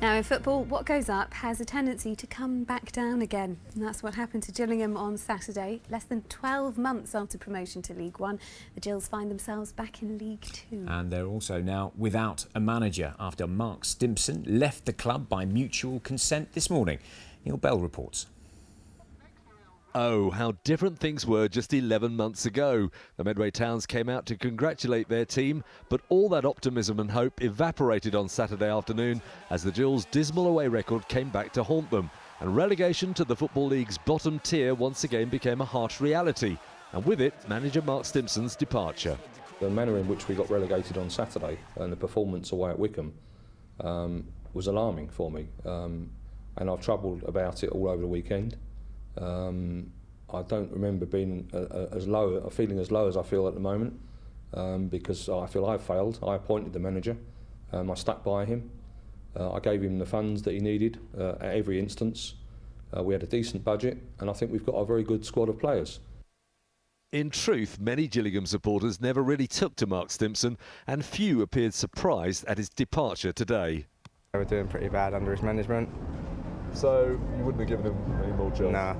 Now in football, what goes up has a tendency to come back down again. And that's what happened to Gillingham on Saturday. Less than 12 months after promotion to League One, the Gills find themselves back in League Two. And they're also now without a manager after Mark Stimson left the club by mutual consent this morning. Neil Bell reports. Oh, how different things were just 11 months ago. The Medway Towns came out to congratulate their team, but all that optimism and hope evaporated on Saturday afternoon as the Gills' dismal away record came back to haunt them. And relegation to the Football League's bottom tier once again became a harsh reality. And with it, manager Mark Stimson's departure. The manner in which we got relegated on Saturday and the performance away at Wycombe was alarming for me. And I've troubled about it all over the weekend. I don't remember being feeling as low as I feel at the moment, because I feel I've failed. I appointed the manager, I stuck by him, I gave him the funds that he needed at every instance. We had a decent budget, and I think we've got a very good squad of players. In truth, many Gillingham supporters never really took to Mark Stimson, and few appeared surprised at his departure today. They were doing pretty bad under his management. So you wouldn't have given him any more jobs? Nah.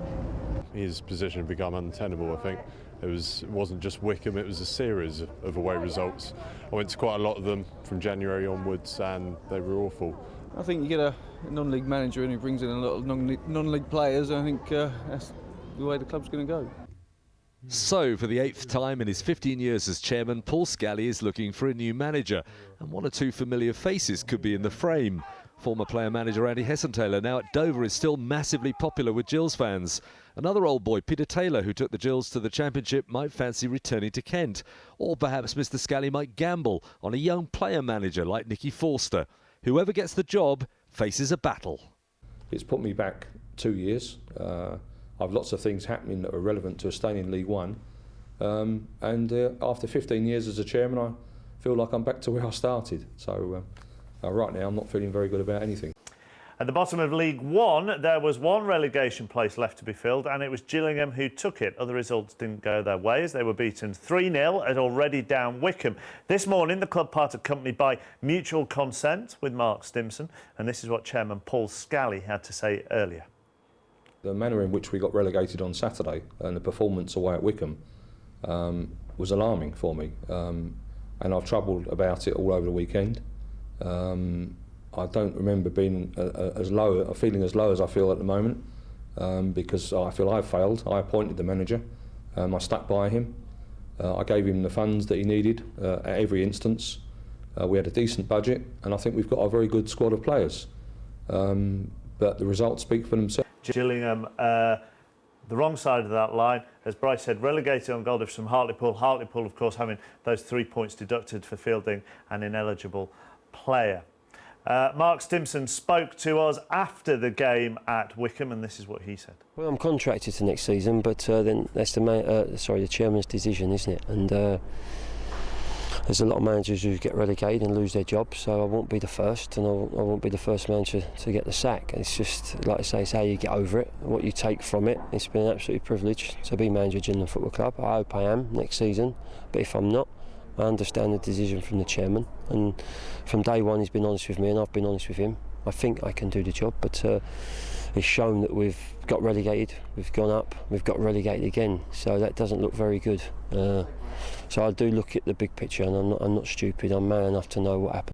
His position had become untenable, I think. It wasn't just Wycombe, it was a series of away results. I went to quite a lot of them from January onwards and they were awful. I think you get a non-league manager and he brings in a lot of non-league players. I think that's the way the club's going to go. So, for the 8th time in his 15 years as chairman, Paul Scally is looking for a new manager, and one or two familiar faces could be in the frame. Former player-manager Andy Hessenthaler, now at Dover, is still massively popular with Gills fans. Another old boy, Peter Taylor, who took the Gills to the Championship, might fancy returning to Kent. Or perhaps Mr Scally might gamble on a young player-manager like Nicky Forster. Whoever gets the job faces a battle. It's put me back 2 years. I've lots of things happening that are relevant to staying in League One. After 15 years as a chairman, I feel like I'm back to where I started. So right now, I'm not feeling very good about anything. At the bottom of League One, there was one relegation place left to be filled, and it was Gillingham who took it. Other results didn't go their way as they were beaten 3-0 at already down Wycombe. This morning, the club parted company by mutual consent with Mark Stimson, and this is what Chairman Paul Scally had to say earlier. The manner in which we got relegated on Saturday and the performance away at Wycombe was alarming for me, and I've troubled about it all over the weekend. I don't remember being feeling as low as I feel at the moment, because I feel I've failed. I appointed the manager, I stuck by him, I gave him the funds that he needed at every instance. We had a decent budget, and I think we've got a very good squad of players. But the results speak for themselves. Gillingham, the wrong side of that line, as Bryce said, relegated on goal difference from Hartlepool. Hartlepool, of course, having those 3 points deducted for fielding an ineligible player. Mark Stimson spoke to us after the game at Wycombe, and this is what he said. Well, I'm contracted to next season, but then that's the chairman's decision, isn't it? And there's a lot of managers who get relegated and lose their job, so I won't be the first, and I won't be the first manager to get the sack. It's just, like I say, it's how you get over it, what you take from it. It's been an absolute privilege to be manager of Gillingham Football Club. I hope I am next season, but if I'm not, I understand the decision from the chairman, and from day one he's been honest with me and I've been honest with him. I think I can do the job, but it's shown that we've got relegated, we've gone up, we've got relegated again, so that doesn't look very good. So I do look at the big picture, and I'm not stupid. I'm man enough to know what happened.